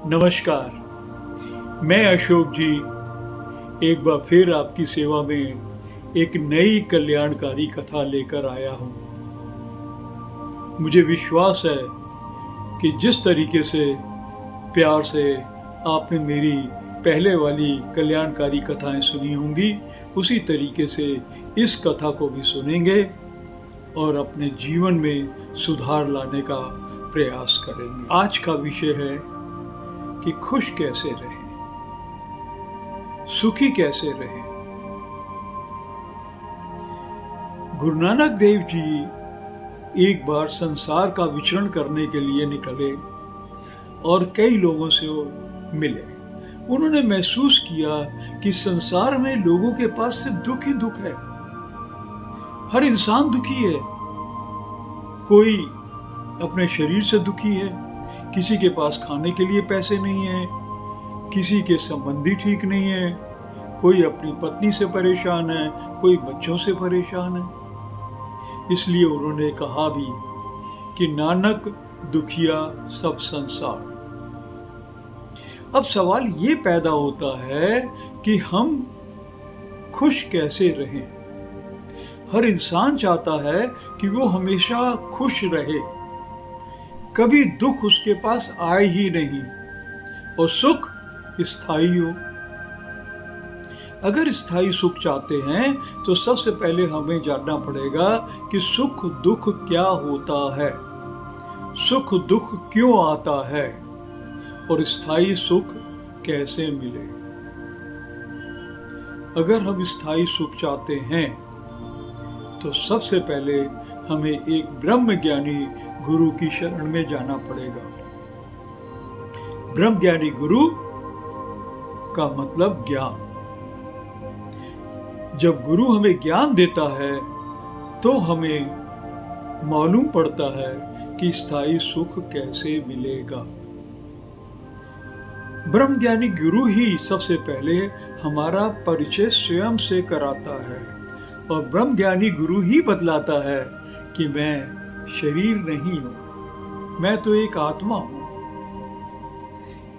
नमस्कार। मैं अशोक जी एक बार फिर आपकी सेवा में एक नई कल्याणकारी कथा लेकर आया हूँ। मुझे विश्वास है कि जिस तरीके से प्यार से आपने मेरी पहले वाली कल्याणकारी कथाएं सुनी होंगी, उसी तरीके से इस कथा को भी सुनेंगे और अपने जीवन में सुधार लाने का प्रयास करेंगे। आज का विषय है कि खुश कैसे रहें, सुखी कैसे रहें। गुरु नानक देव जी एक बार संसार का विचरण करने के लिए निकले और कई लोगों से वो मिले। उन्होंने महसूस किया कि संसार में लोगों के पास सिर्फ दुख ही दुख है। हर इंसान दुखी है। कोई अपने शरीर से दुखी है, किसी के पास खाने के लिए पैसे नहीं है, किसी के संबंधी ठीक नहीं है, कोई अपनी पत्नी से परेशान है, कोई बच्चों से परेशान है। इसलिए उन्होंने कहा भी कि नानक दुखिया सब संसार। अब सवाल ये पैदा होता है कि हम खुश कैसे रहें। हर इंसान चाहता है कि वो हमेशा खुश रहे, कभी दुख उसके पास आए ही नहीं और सुख स्थायी हो। अगर स्थायी सुख चाहते हैं तो सबसे पहले हमें जानना पड़ेगा कि सुख दुख क्या होता है, सुख दुख क्यों आता है और स्थायी सुख कैसे मिले। अगर हम स्थायी सुख चाहते हैं तो सबसे पहले हमें एक ब्रह्म ज्ञानी गुरु की शरण में जाना पड़ेगा। ब्रह्म ज्ञानी गुरु का मतलब ज्ञान। जब गुरु हमें ज्ञान देता है तो हमें मालूम पड़ता है कि स्थायी सुख कैसे मिलेगा। ब्रह्म ज्ञानी गुरु ही सबसे पहले हमारा परिचय स्वयं से कराता है और ब्रह्म ज्ञानी गुरु ही बतलाता है कि मैं शरीर नहीं हूं, मैं तो एक आत्मा हूं।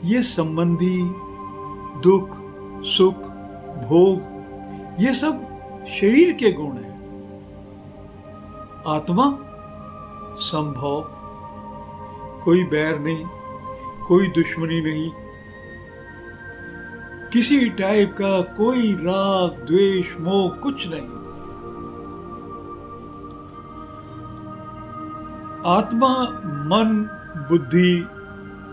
ये संबंधी, दुख, सुख, भोग, ये सब शरीर के गुण हैं। आत्मा संभव, कोई बैर नहीं, कोई दुश्मनी नहीं, किसी टाइप का कोई राग द्वेष मोह कुछ नहीं। आत्मा मन बुद्धि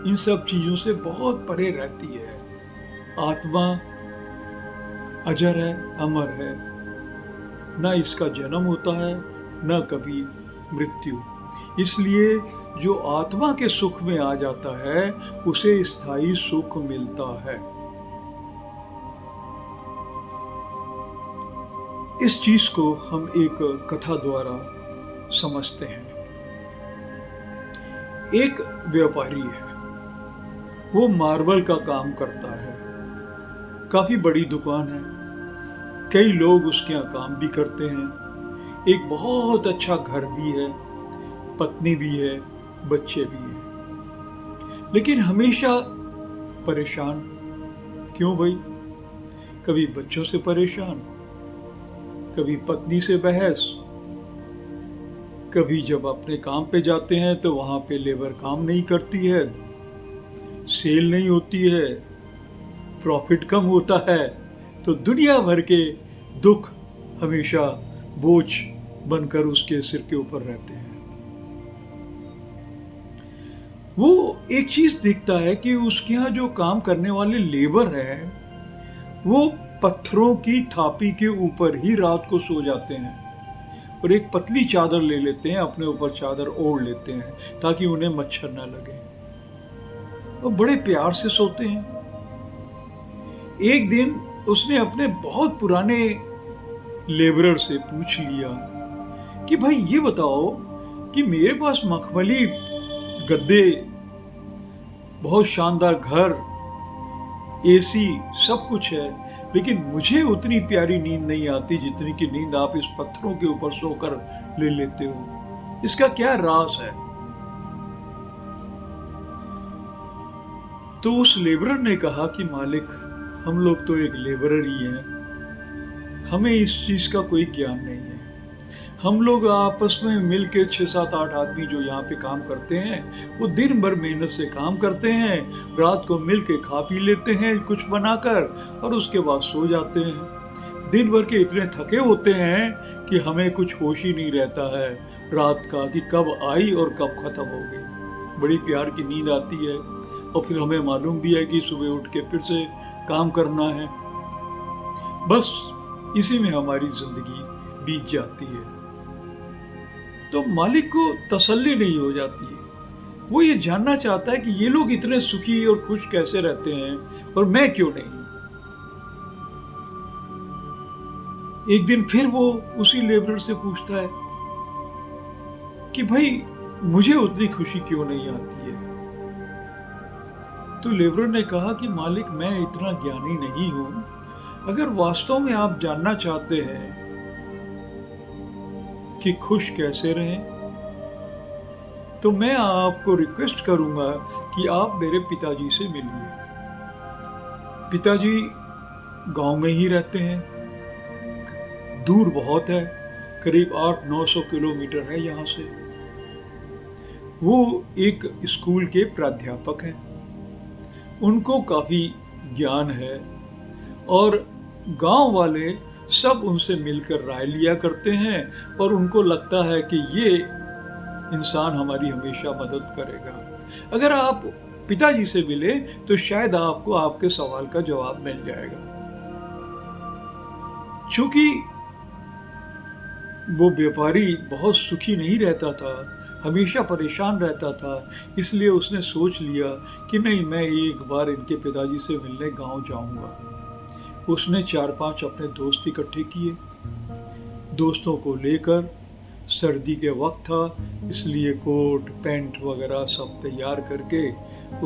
इन सब चीजों से बहुत परे रहती है। आत्मा अजर है, अमर है, ना इसका जन्म होता है ना कभी मृत्यु। इसलिए जो आत्मा के सुख में आ जाता है उसे स्थायी सुख मिलता है। इस चीज को हम एक कथा द्वारा समझते हैं। एक व्यापारी है, वो मार्बल का काम करता है। काफी बड़ी दुकान है, कई लोग उसके यहाँ काम भी करते हैं। एक बहुत अच्छा घर भी है, पत्नी भी है, बच्चे भी हैं। लेकिन हमेशा परेशान। क्यों भाई? कभी बच्चों से परेशान, कभी पत्नी से बहस, कभी जब अपने काम पे जाते हैं तो वहां पे लेबर काम नहीं करती है, सेल नहीं होती है, प्रॉफिट कम होता है, तो दुनिया भर के दुख हमेशा बोझ बनकर उसके सिर के ऊपर रहते हैं। वो एक चीज देखता है कि उसके यहाँ जो काम करने वाले लेबर हैं वो पत्थरों की थापी के ऊपर ही रात को सो जाते हैं और एक पतली चादर ले लेते हैं, अपने ऊपर चादर ओढ़ लेते हैं ताकि उन्हें मच्छर न लगे। वो बड़े प्यार से सोते हैं। एक दिन उसने अपने बहुत पुराने लेबरर से पूछ लिया कि भाई ये बताओ कि मेरे पास मखमली गद्दे, बहुत शानदार घर, एसी, सब कुछ है, लेकिन मुझे उतनी प्यारी नींद नहीं आती जितनी की नींद आप इस पत्थरों के ऊपर सोकर ले लेते हो। इसका क्या राज है? तो उस लेबरर ने कहा कि मालिक, हम लोग तो एक लेबरर ही हैं, हमें इस चीज़ का कोई ज्ञान नहीं है। हम लोग आपस में मिल के 6-7-8 आदमी जो यहाँ पे काम करते हैं, वो दिन भर मेहनत से काम करते हैं, रात को मिल के खा पी लेते हैं कुछ बनाकर और उसके बाद सो जाते हैं। दिन भर के इतने थके होते हैं कि हमें कुछ होश ही नहीं रहता है रात का कि कब आई और कब खत्म हो गई। बड़ी प्यार की नींद आती है और फिर हमें मालूम भी है कि सुबह उठ के फिर से काम करना है। बस इसी में हमारी जिंदगी बीत जाती है। तो मालिक को तसल्ली नहीं हो जाती है। वो ये जानना चाहता है कि ये लोग इतने सुखी और खुश कैसे रहते हैं और मैं क्यों नहीं। एक दिन फिर वो उसी लेबरर से पूछता है कि भाई मुझे उतनी खुशी क्यों नहीं आती है। तो लेबरर ने कहा कि मालिक, मैं इतना ज्ञानी नहीं हूं। अगर वास्तव में आप जानना चाहते हैं कि खुश कैसे रहें, तो मैं आपको रिक्वेस्ट करूंगा कि आप मेरे पिताजी से मिलिए। पिताजी गांव में ही रहते हैं, दूर बहुत है, करीब 800-900 किलोमीटर है यहाँ से। वो एक स्कूल के प्राध्यापक हैं, उनको काफ़ी ज्ञान है और गांव वाले सब उनसे मिलकर राय लिया करते हैं और उनको लगता है कि ये इंसान हमारी हमेशा मदद करेगा। अगर आप पिताजी से मिले तो शायद आपको आपके सवाल का जवाब मिल जाएगा। चूंकि वो व्यापारी बहुत सुखी नहीं रहता था, हमेशा परेशान रहता था, इसलिए उसने सोच लिया कि नहीं, मैं एक बार इनके पिताजी से मिलने गांव जाऊंगा। उसने 4-5 अपने दोस्त इकट्ठे किए। दोस्तों को लेकर, सर्दी के वक्त था इसलिए कोट पैंट वगैरह सब तैयार करके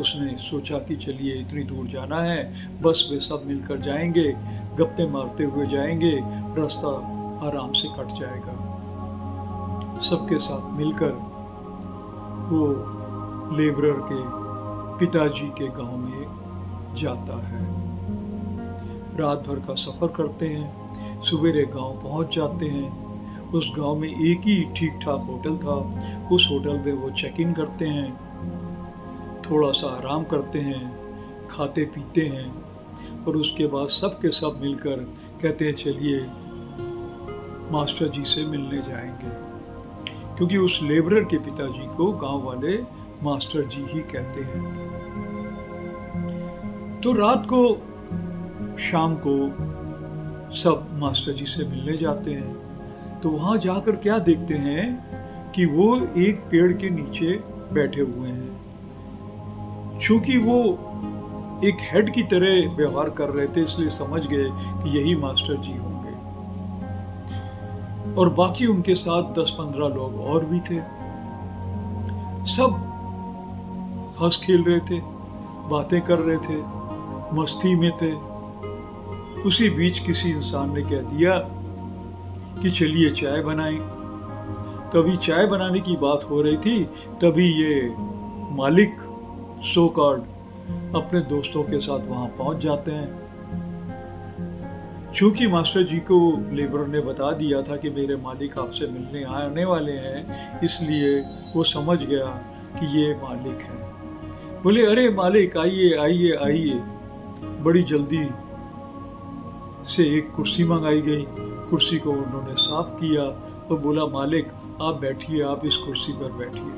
उसने सोचा कि चलिए इतनी दूर जाना है, बस में सब मिलकर जाएंगे, गप्पे मारते हुए जाएंगे, रास्ता आराम से कट जाएगा। सबके साथ मिलकर वो लेबरर के पिताजी के गांव में जाता है। रात भर का सफ़र करते हैं, सवेरे गांव पहुंच जाते हैं। उस गांव में एक ही ठीक ठाक होटल था। उस होटल में वो चेक इन करते हैं, थोड़ा सा आराम करते हैं, खाते पीते हैं और उसके बाद सब के सब मिलकर कहते हैं चलिए मास्टर जी से मिलने जाएंगे, क्योंकि उस लेबरर के पिताजी को गांव वाले मास्टर जी ही कहते हैं। तो रात को, शाम को सब मास्टर जी से मिलने जाते हैं। तो वहां जाकर क्या देखते हैं कि वो एक पेड़ के नीचे बैठे हुए हैं। चूंकि वो एक हेड की तरह व्यवहार कर रहे थे, इसलिए समझ गए कि यही मास्टर जी होंगे। और बाकी उनके साथ 10-15 लोग और भी थे। सब हंस खेल रहे थे, बातें कर रहे थे, मस्ती में थे। उसी बीच किसी इंसान ने कह दिया कि चलिए चाय बनाएं। तभी चाय बनाने की बात हो रही थी, तभी ये मालिक सो कॉल्ड अपने दोस्तों के साथ वहां पहुंच जाते हैं। चूंकि मास्टर जी को लेबर ने बता दिया था कि मेरे मालिक आपसे मिलने आने वाले हैं, इसलिए वो समझ गया कि ये मालिक है। बोले, अरे मालिक आइए आइए आइए। बड़ी जल्दी से एक कुर्सी मंगाई गई। कुर्सी को उन्होंने साफ किया और बोला, मालिक आप बैठिए, आप इस कुर्सी पर बैठिए।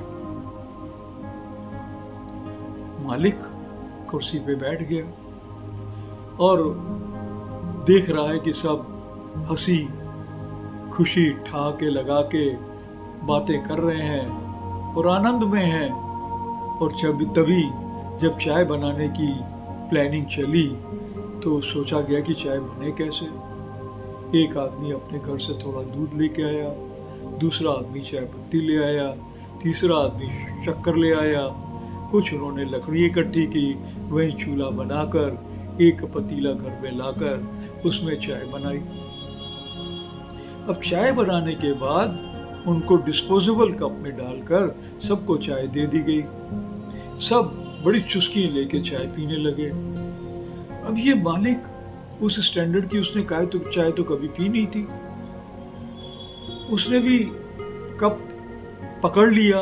मालिक कुर्सी पे बैठ गया और देख रहा है कि सब हंसी खुशी ठहाके लगा के बातें कर रहे हैं और आनंद में हैं। और तभी जब चाय बनाने की प्लानिंग चली तो सोचा गया कि चाय बने कैसे। एक आदमी अपने घर से थोड़ा दूध लेके आया, दूसरा आदमी चाय पत्ती ले आया, तीसरा आदमी शक्कर ले आया। कुछ उन्होंने लकड़ी इकट्ठी की, वहीं चूल्हा बनाकर एक पतीला घर में लाकर उसमें चाय बनाई। अब चाय बनाने के बाद उनको डिस्पोजेबल कप में डालकर सबको चाय दे दी गई। सब बड़ी चुस्की लेके चाय पीने लगे। अब ये मालिक उस स्टैंडर्ड की, उसने चाय तो कभी पी नहीं थी। उसने भी कप पकड़ लिया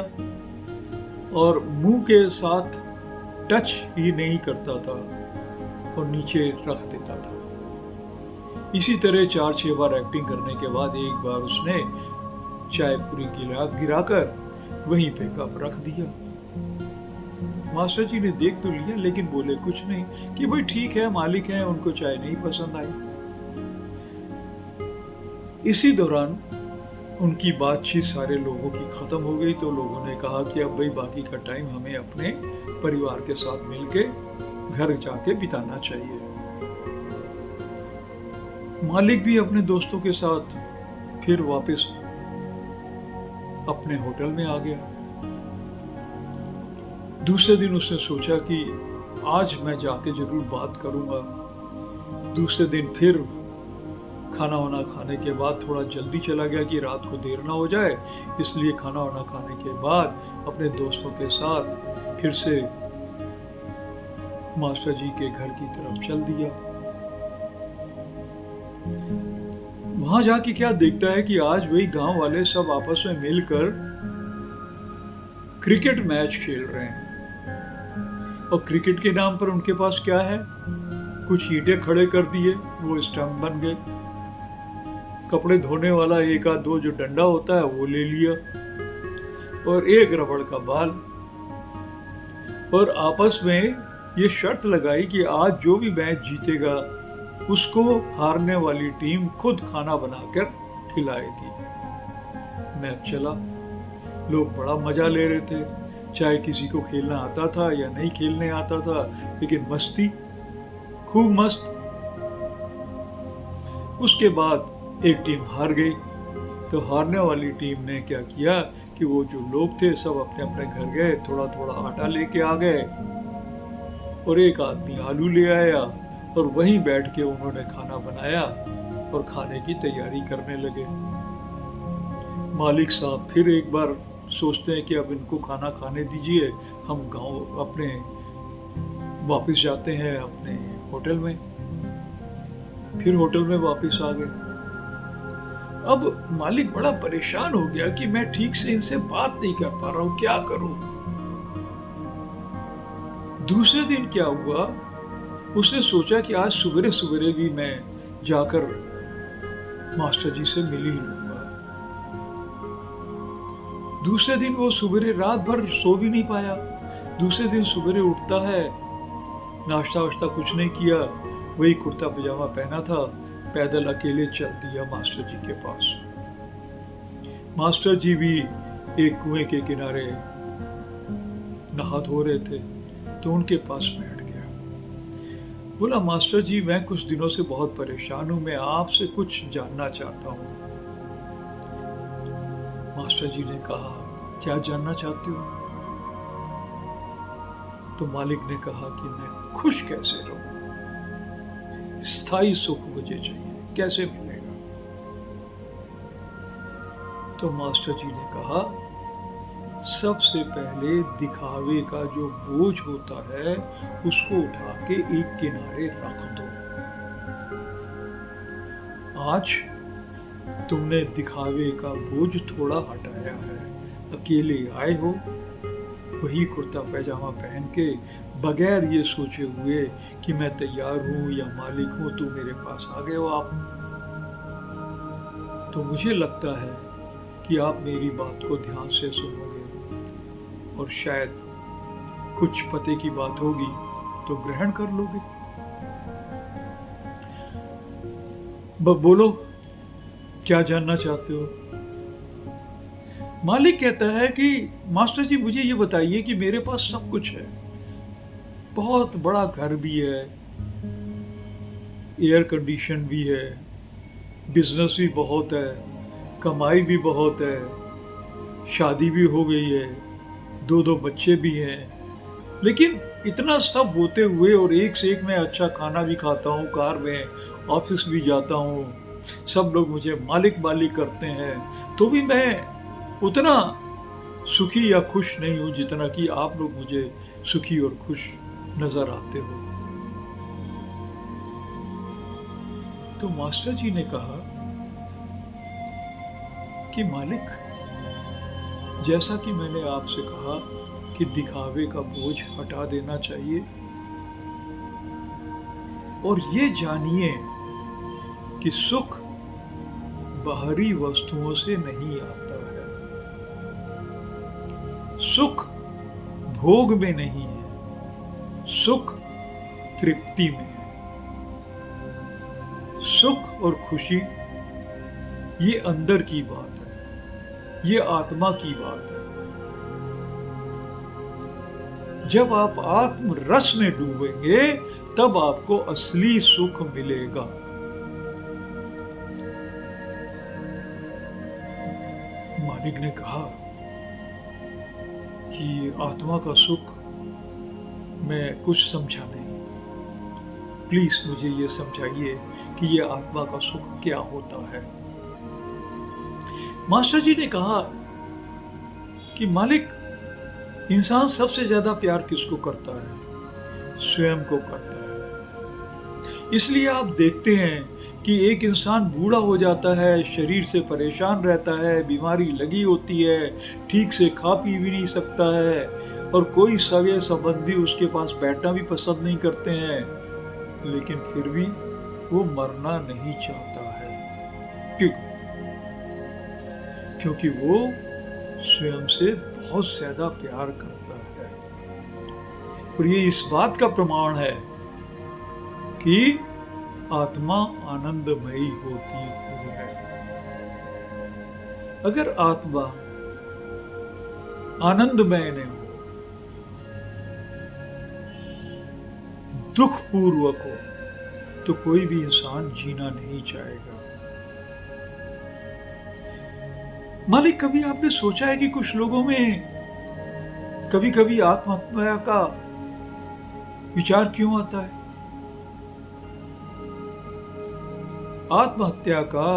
और मुंह के साथ टच ही नहीं करता था और नीचे रख देता था। इसी तरह 4-6 बार एक्टिंग करने के बाद एक बार उसने चाय पूरी गिराकर वहीं पे कप रख दिया। मास्टर जी ने देख तो लिया लेकिन बोले कुछ नहीं कि भाई ठीक है, मालिक हैं, उनको चाय नहीं पसंद आई। इसी दौरान उनकी बातचीत सारे लोगों की खत्म हो गई, तो लोगों ने कहा कि अब भाई बाकी का टाइम हमें अपने परिवार के साथ मिलके घर जाके बिताना चाहिए। मालिक भी अपने दोस्तों के साथ फिर वापस अपने होटल में आ गया। दूसरे दिन उसने सोचा कि आज मैं जाके जरूर बात करूंगा। दूसरे दिन फिर खाना वाना खाने के बाद थोड़ा जल्दी चला गया कि रात को देर ना हो जाए, इसलिए खाना वाना खाने के बाद अपने दोस्तों के साथ फिर से मास्टर जी के घर की तरफ चल दिया। वहां जाके क्या देखता है कि आज वही गांव वाले सब आपस में मिलकर क्रिकेट मैच खेल रहे हैं। और क्रिकेट के नाम पर उनके पास क्या है, कुछ ईंटें खड़े कर दिए, वो स्टंप बन गए। कपड़े धोने वाला एक आध दो जो डंडा होता है वो ले लिया और एक रबड़ का बाल, और आपस में ये शर्त लगाई कि आज जो भी मैच जीतेगा उसको हारने वाली टीम खुद खाना बनाकर खिलाएगी। मैच चला, लोग बड़ा मजा ले रहे थे, चाहे किसी को खेलना आता था या नहीं खेलने आता था, लेकिन मस्ती खूब मस्त। उसके बाद एक टीम हार गई, तो हारने वाली टीम ने क्या किया कि वो जो लोग थे सब अपने अपने घर गए, थोड़ा थोड़ा आटा लेके आ गए और एक आदमी आलू ले आया और वहीं बैठ के उन्होंने खाना बनाया और खाने की तैयारी करने लगे। मालिक साहब फिर एक बार सोचते हैं कि अब इनको खाना खाने दीजिए, हम गांव अपने वापस जाते हैं अपने होटल में। फिर होटल में वापस आ गए। अब मालिक बड़ा परेशान हो गया कि मैं ठीक से इनसे बात नहीं कर पा रहा हूं, क्या करूं। दूसरे दिन क्या हुआ, उसने सोचा कि आज सवेरे सवेरे भी मैं जाकर मास्टर जी से मिल ही लूंगा। दूसरे दिन वो सवेरे रात भर सो भी नहीं पाया। दूसरे दिन सवेरे उठता है, नाश्ता वाश्ता कुछ नहीं किया, वही कुर्ता पजामा पहना था, पैदल अकेले चल दिया मास्टर जी के पास। मास्टर जी भी एक कुएं के किनारे नहा धो रहे थे, तो उनके पास बैठ गया। बोला, मास्टर जी मैं कुछ दिनों से बहुत परेशान हूं, मैं आपसे कुछ जानना चाहता हूं। मास्टर जी ने कहा, क्या जानना चाहते हो? तो मालिक ने कहा कि मैं खुश कैसे रहूं, स्थायी सुख मुझे चाहिए, कैसे मिलेगा? तो मास्टर जी ने कहा, सबसे पहले दिखावे का जो बोझ होता है उसको उठा के एक किनारे रख दो। आज तुमने दिखावे का बोझ थोड़ा हटाया है, अकेले आए हो, वही कुर्ता पैजामा पहन के, बगैर ये सोचे हुए कि मैं तैयार हूं या मालिक हूं, तो मेरे पास आ गए हो आप। तो मुझे लगता है कि आप मेरी बात को ध्यान से सुनोगे और शायद कुछ पते की बात होगी तो ग्रहण कर लोगे। बोलो, क्या जानना चाहते हो? मालिक कहता है कि मास्टर जी मुझे ये बताइए कि मेरे पास सब कुछ है, बहुत बड़ा घर भी है, एयर कंडीशन भी है, बिजनेस भी बहुत है, कमाई भी बहुत है, शादी भी हो गई है, 2 बच्चे भी हैं, लेकिन इतना सब होते हुए और एक से एक मैं अच्छा खाना भी खाता हूँ, कार में ऑफिस भी जाता हूँ, सब लोग मुझे मालिक मालिक करते हैं, तो भी मैं उतना सुखी या खुश नहीं हूँ जितना कि आप लोग मुझे सुखी और खुश नजर आते हो। तो मास्टर जी ने कहा कि मालिक, जैसा कि मैंने आपसे कहा कि दिखावे का बोझ हटा देना चाहिए और ये जानिए कि सुख बाहरी वस्तुओं से नहीं आता है। सुख भोग में नहीं है, सुख तृप्ति में है। सुख और खुशी ये अंदर की बात है, ये आत्मा की बात है। जब आप आत्म रस में डूबेंगे तब आपको असली सुख मिलेगा। मालिक ने कहा कि आत्मा का सुख मैं कुछ समझा नहीं, प्लीज मुझे ये समझाइए कि ये आत्मा का सुख क्या होता है। मास्टर जी ने कहा कि मालिक, इंसान सबसे ज्यादा प्यार किसको करता है? स्वयं को करता है। इसलिए आप देखते हैं कि एक इंसान बूढ़ा हो जाता है, शरीर से परेशान रहता है, बीमारी लगी होती है, ठीक से खा पी भी नहीं सकता है और कोई सगे संबंधी उसके पास बैठना भी पसंद नहीं करते हैं, लेकिन फिर भी वो मरना नहीं चाहता है। क्यों? क्योंकि वो स्वयं से बहुत ज्यादा प्यार करता है। और ये इस बात का प्रमाण है कि आत्मा आनंदमयी होती है। अगर आत्मा आनंदमय न हो, दुख पूर्वक हो, तो कोई भी इंसान जीना नहीं चाहेगा। मालिक, कभी आपने सोचा है कि कुछ लोगों में कभी कभी आत्महत्या का विचार क्यों आता है? आत्महत्या का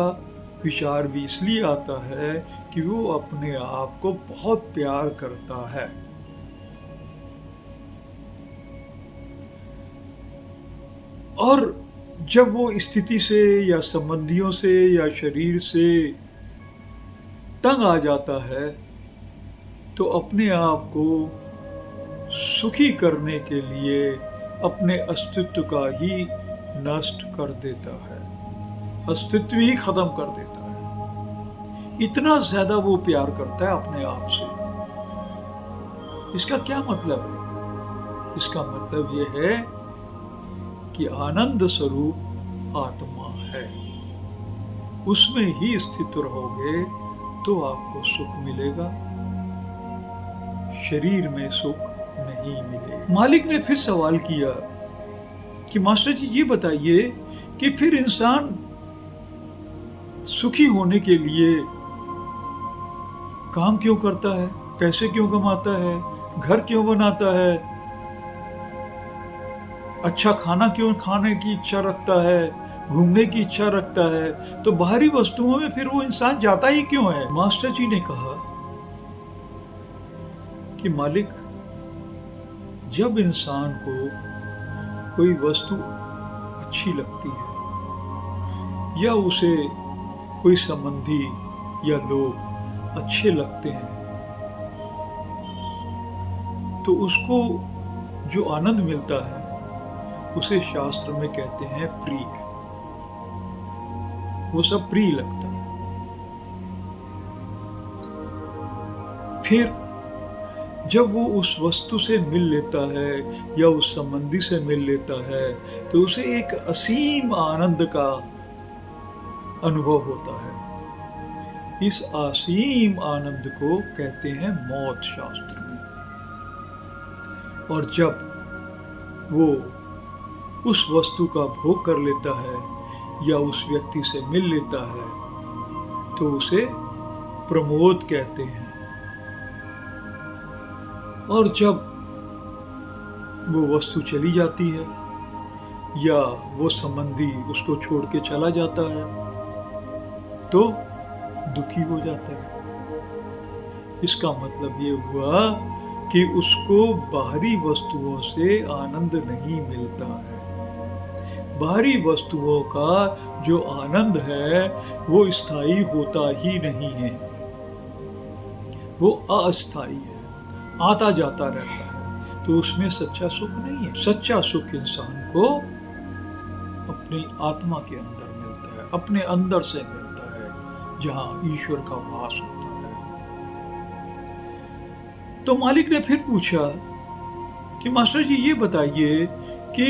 विचार भी इसलिए आता है कि वो अपने आप को बहुत प्यार करता है। और जब वो स्थिति से या संबंधियों से या शरीर से तंग आ जाता है तो अपने आप को सुखी करने के लिए अपने अस्तित्व का ही नष्ट कर देता है, अस्तित्व ही खत्म कर देता है। इतना ज्यादा वो प्यार करता है अपने आप से। इसका क्या मतलब है? इसका मतलब ये है कि आनंद स्वरूप आत्मा है, उसमें ही स्थित रहोगे तो आपको सुख मिलेगा, शरीर में सुख नहीं मिलेगा। मालिक ने फिर सवाल किया कि मास्टर जी ये बताइए कि फिर इंसान सुखी होने के लिए काम क्यों करता है, पैसे क्यों कमाता है, घर क्यों बनाता है, अच्छा खाना क्यों खाने की इच्छा रखता है, घूमने की इच्छा रखता है, तो बाहरी वस्तुओं में फिर वो इंसान जाता ही क्यों है? मास्टर जी ने कहा कि मालिक, जब इंसान को कोई वस्तु अच्छी लगती है या उसे कोई संबंधी या लोग अच्छे लगते हैं तो उसको जो आनंद मिलता है उसे शास्त्र में कहते हैं प्रिय। वो सब प्रिय लगता है। फिर जब वो उस वस्तु से मिल लेता है या उस संबंधी से मिल लेता है तो उसे एक असीम आनंद का अनुभव होता है। इस असीम आनंद को कहते हैं मौत शास्त्र में। और जब वो उस वस्तु का भोग कर लेता है या उस व्यक्ति से मिल लेता है तो उसे प्रमोद कहते हैं। और जब वो वस्तु चली जाती है या वो संबंधी उसको छोड़ के चला जाता है तो दुखी हो जाता है। इसका मतलब ये हुआ कि उसको बाहरी वस्तुओं से आनंद नहीं मिलता है। बाहरी वस्तुओं का जो आनंद है वो स्थायी होता ही नहीं है, वो अस्थायी है, आता जाता रहता है। तो उसमें सच्चा सुख नहीं है। सच्चा सुख इंसान को अपनी आत्मा के अंदर मिलता है, अपने अंदर से मिलता है, जहां ईश्वर का वास होता है। तो मालिक ने फिर पूछा कि मास्टर जी ये बताइए कि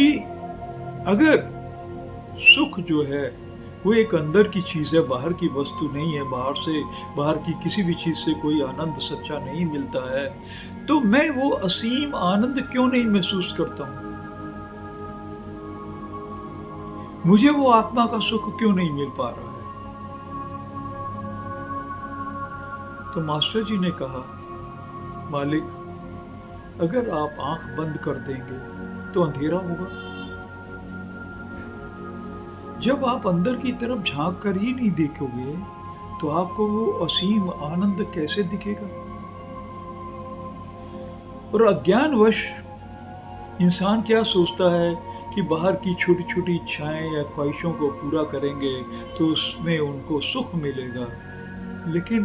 अगर सुख जो है वो एक अंदर की चीज है, बाहर की वस्तु नहीं है, बाहर की किसी भी चीज से कोई आनंद सच्चा नहीं मिलता है, तो मैं वो असीम आनंद क्यों नहीं महसूस करता हूं? मुझे वो आत्मा का सुख क्यों नहीं मिल पा रहा है? तो मास्टर जी ने कहा, मालिक, अगर आप आंख बंद कर देंगे तो अंधेरा होगा। जब आप अंदर की तरफ झांक कर ही नहीं देखोगे तो आपको वो असीम आनंद कैसे दिखेगा? और अज्ञानवश इंसान क्या सोचता है कि बाहर की छोटी छोटी इच्छाएं या ख्वाहिशों को पूरा करेंगे तो उसमें उनको सुख मिलेगा। लेकिन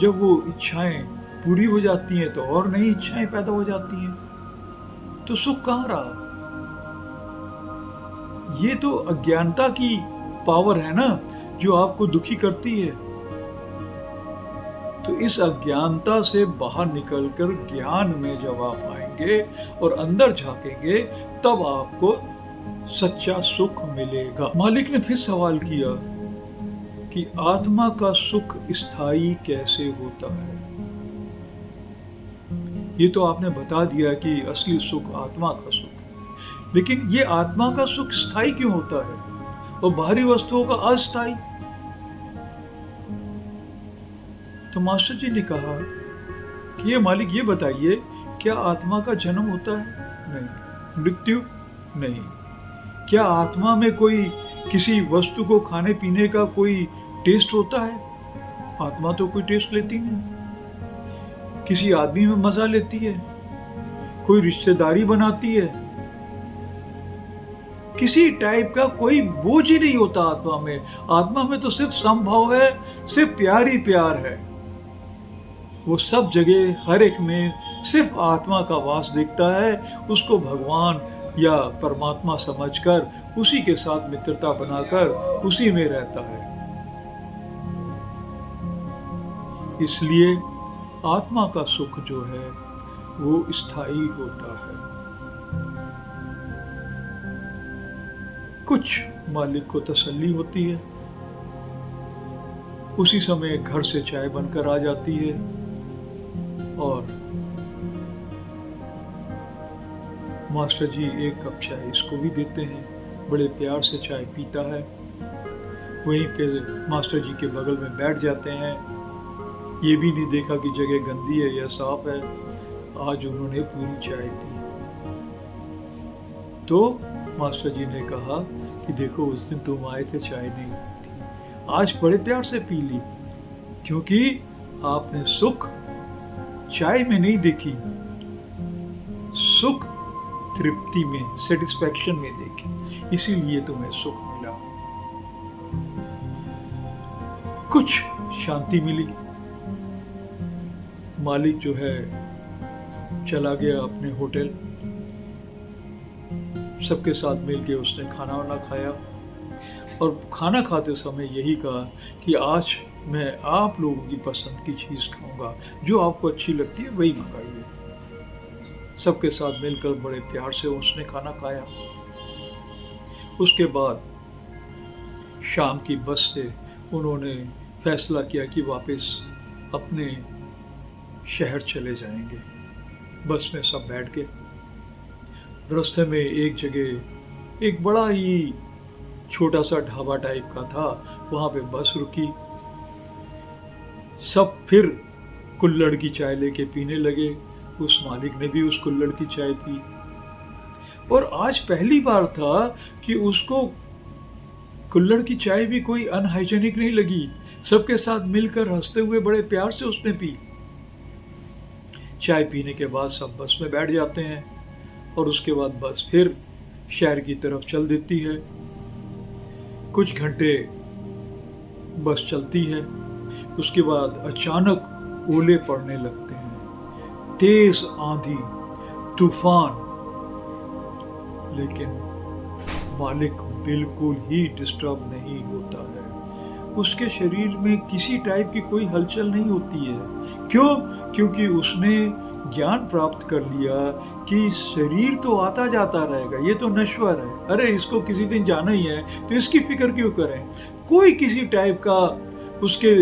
जब वो इच्छाएं पूरी हो जाती हैं तो और नई इच्छाएं पैदा हो जाती हैं, तो सुख कहाँ रहा? ये तो अज्ञानता की पावर है ना, जो आपको दुखी करती है। तो इस अज्ञानता से बाहर निकलकर ज्ञान में जब आप आएंगे और अंदर झांकेंगे तब आपको सच्चा सुख मिलेगा। मालिक ने फिर सवाल किया कि आत्मा का सुख स्थायी कैसे होता है? ये तो आपने बता दिया कि असली सुख आत्मा का सुख है, लेकिन ये आत्मा का सुख स्थायी क्यों होता है और बाहरी वस्तुओं का अस्थायी? तो मास्टर जी ने कहा कि ये मालिक, ये बताइए, क्या आत्मा का जन्म होता है? नहीं। मृत्यु? नहीं। क्या आत्मा में कोई किसी वस्तु को खाने पीने का कोई टेस्ट होता है? आत्मा तो कोई टेस्ट लेती नहीं। किसी आदमी में मजा लेती है? कोई रिश्तेदारी बनाती है? किसी टाइप का कोई बोझ ही नहीं होता आत्मा में। आत्मा में तो सिर्फ संभव है, सिर्फ प्यार ही प्यार है। वो सब जगह हर एक में सिर्फ आत्मा का वास दिखता है, उसको भगवान या परमात्मा समझकर उसी के साथ मित्रता बनाकर उसी में रहता है। इसलिए आत्मा का सुख जो है वो स्थायी होता है। कुछ मालिक को तसल्ली होती है, उसी समय घर से चाय बनकर आ जाती है और मास्टर जी एक कप चाय इसको भी देते हैं, बड़े प्यार से चाय पीता है। वहीं पे मास्टर जी के बगल में बैठ जाते हैं। ये भी नहीं देखा कि जगह गंदी है या साफ है। आज उन्होंने पूरी चाय पी। तो मास्टर जी ने कहा कि देखो, उस दिन तुम आए थे, चाय नहीं पी थी, आज बड़े प्यार से पी ली, क्योंकि आपने सुख चाय में नहीं देखी, सुख तृप्ति में, सेटिस्फैक्शन में देखी, इसीलिए तुम्हें सुख मिला। कुछ शांति मिली। मालिक जो है चला गया अपने होटल, सबके साथ मिलके उसने खाना वाना खाया और खाना खाते समय यही कहा कि आज मैं आप लोगों की पसंद की चीज़ खाऊंगा, जो आपको अच्छी लगती है वही मंगाइए। सबके साथ मिलकर बड़े प्यार से उसने खाना खाया। उसके बाद शाम की बस से उन्होंने फैसला किया कि वापस अपने शहर चले जाएंगे। बस में सब बैठ गए। रास्ते में एक जगह एक बड़ा ही छोटा सा ढाबा टाइप का था, वहाँ पे बस रुकी। सब फिर कुल्हड़ की चाय लेके पीने लगे। उस मालिक ने भी उस कुल्हड़ की चाय पी और आज पहली बार था कि उसको कुल्हड़ की चाय भी कोई अनहाइजेनिक नहीं लगी। सबके साथ मिलकर हंसते हुए बड़े प्यार से उसने पी। चाय पीने के बाद सब बस में बैठ जाते हैं और उसके बाद बस फिर शहर की तरफ चल देती है। कुछ घंटे बस चलती है, उसके बाद अचानक ओले पड़ने लगते हैं, तेज आंधी, तूफान। लेकिन मालिक बिल्कुल ही डिस्टर्ब नहीं होता है। उसके शरीर में किसी टाइप की कोई हलचल नहीं होती है। क्यों? क्योंकि उसने ज्ञान प्राप्त कर लिया कि शरीर तो आता जाता रहेगा, ये तो नश्वर है, अरे इसको किसी दिन जाना ही है, तो इसकी फिक्र क्यों करें। कोई किसी टाइप का उसके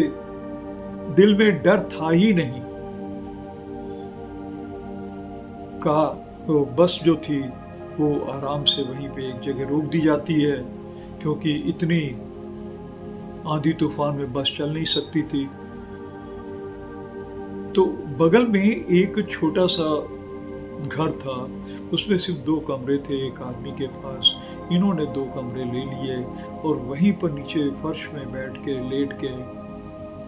दिल में डर था ही नहीं। कहा तो बस जो थी वो आराम से वहीं पे एक जगह रोक दी जाती है, क्योंकि इतनी आंधी तूफान में बस चल नहीं सकती थी। तो बगल में एक छोटा सा घर था, उसमें सिर्फ 2 कमरे थे एक आदमी के पास। इन्होंने 2 कमरे ले लिए और वहीं पर नीचे फर्श में बैठ के लेट के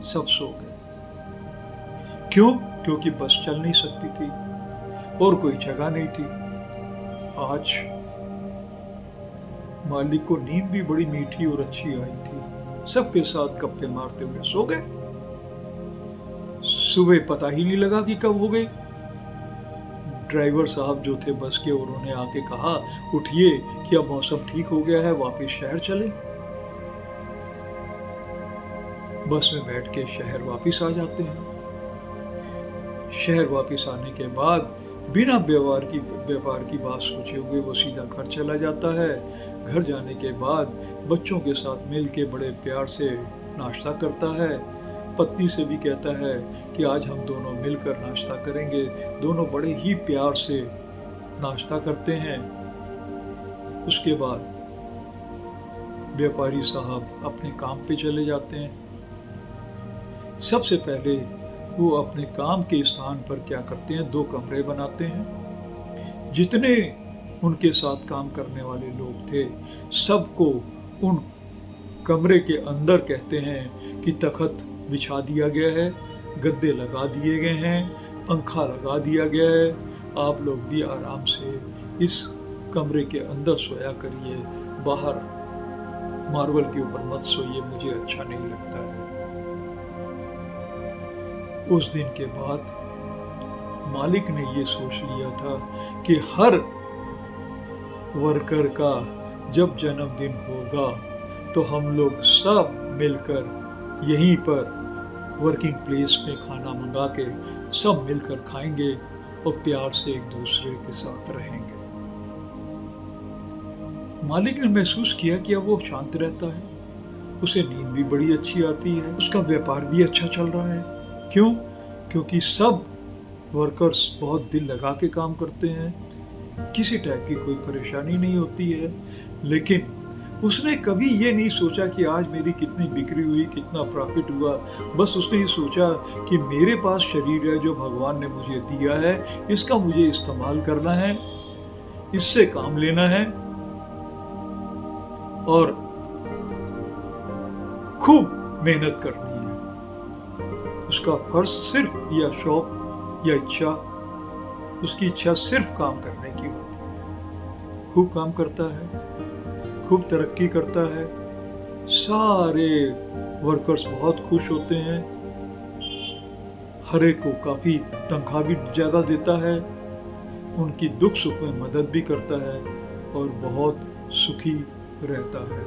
सब सो गए। क्यों? क्योंकि बस चल नहीं सकती थी और कोई जगह नहीं थी। आज मालिक को नींद भी बड़ी मीठी और अच्छी आई थी, सबके साथ गप्पे मारते हुए सो गए। सुबह पता ही नहीं लगा कि कब हो गई। ड्राइवर साहब जो थे बस के, उन्होंने आके कहा उठिए कि अब मौसम ठीक हो गया है, वापस शहर चले। बस में बैठ के शहर वापस आ जाते हैं। शहर वापस आने के बाद बिना व्यापार की बात सोचे हुए वो सीधा घर चला जाता है। घर जाने के बाद बच्चों के साथ मिल के बड़े प्यार से नाश्ता करता है। पत्नी से भी कहता है कि आज हम दोनों मिलकर नाश्ता करेंगे। दोनों बड़े ही प्यार से नाश्ता करते हैं। उसके बाद व्यापारी साहब अपने काम पे चले जाते हैं। सबसे पहले वो अपने काम के स्थान पर क्या करते हैं, 2 कमरे बनाते हैं। जितने उनके साथ काम करने वाले लोग थे सबको उन कमरे के अंदर कहते हैं कि तख्त बिछा दिया गया है, गद्दे लगा दिए गए हैं, पंखा लगा दिया गया है, आप लोग भी आराम से इस कमरे के अंदर सोया करिए, बाहर मार्बल के ऊपर मत सोइए, मुझे अच्छा नहीं लगता है। उस दिन के बाद मालिक ने ये सोच लिया था कि हर वर्कर का जब जन्मदिन होगा तो हम लोग सब मिलकर यहीं पर वर्किंग प्लेस में खाना मंगा के सब मिलकर खाएंगे और प्यार से एक दूसरे के साथ रहेंगे। मालिक ने महसूस किया कि अब वो शांत रहता है, उसे नींद भी बड़ी अच्छी आती है, उसका व्यापार भी अच्छा चल रहा है। क्यों? क्योंकि सब वर्कर्स बहुत दिल लगा के काम करते हैं, किसी टाइप की कोई परेशानी नहीं होती है। लेकिन उसने कभी ये नहीं सोचा कि आज मेरी कितनी बिक्री हुई, कितना प्रॉफिट हुआ। बस उसने ये सोचा कि मेरे पास शरीर है जो भगवान ने मुझे दिया है, इसका मुझे इस्तेमाल करना है, इससे काम लेना है और खूब मेहनत करनी है। उसका फर्ज सिर्फ या शौक या इच्छा, उसकी इच्छा सिर्फ काम करने की होती है। खूब काम करता है, खूब तरक्की करता है, सारे वर्कर्स बहुत खुश होते हैं, हर एक को काफ़ी तनख्वाह भी ज़्यादा देता है, उनकी दुख सुख में मदद भी करता है और बहुत सुखी रहता है।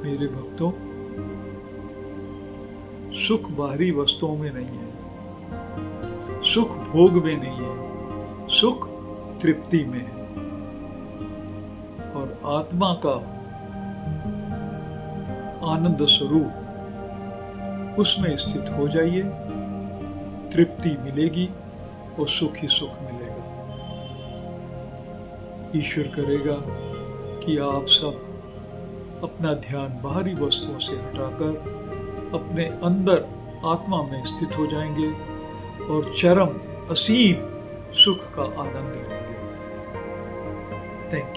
मेरे भक्तों, सुख बाहरी वस्तुओं में नहीं है, सुख भोग में नहीं है, सुख तृप्ति में है। और आत्मा का आनंद स्वरूप उसमें स्थित हो जाइए, तृप्ति मिलेगी और सुख ही सुख मिलेगा। ईश्वर करेगा कि आप सब अपना ध्यान बाहरी वस्तुओं से हटाकर अपने अंदर आत्मा में स्थित हो जाएंगे और चरम असीम सुख का आनंद लेंगे। Thank you.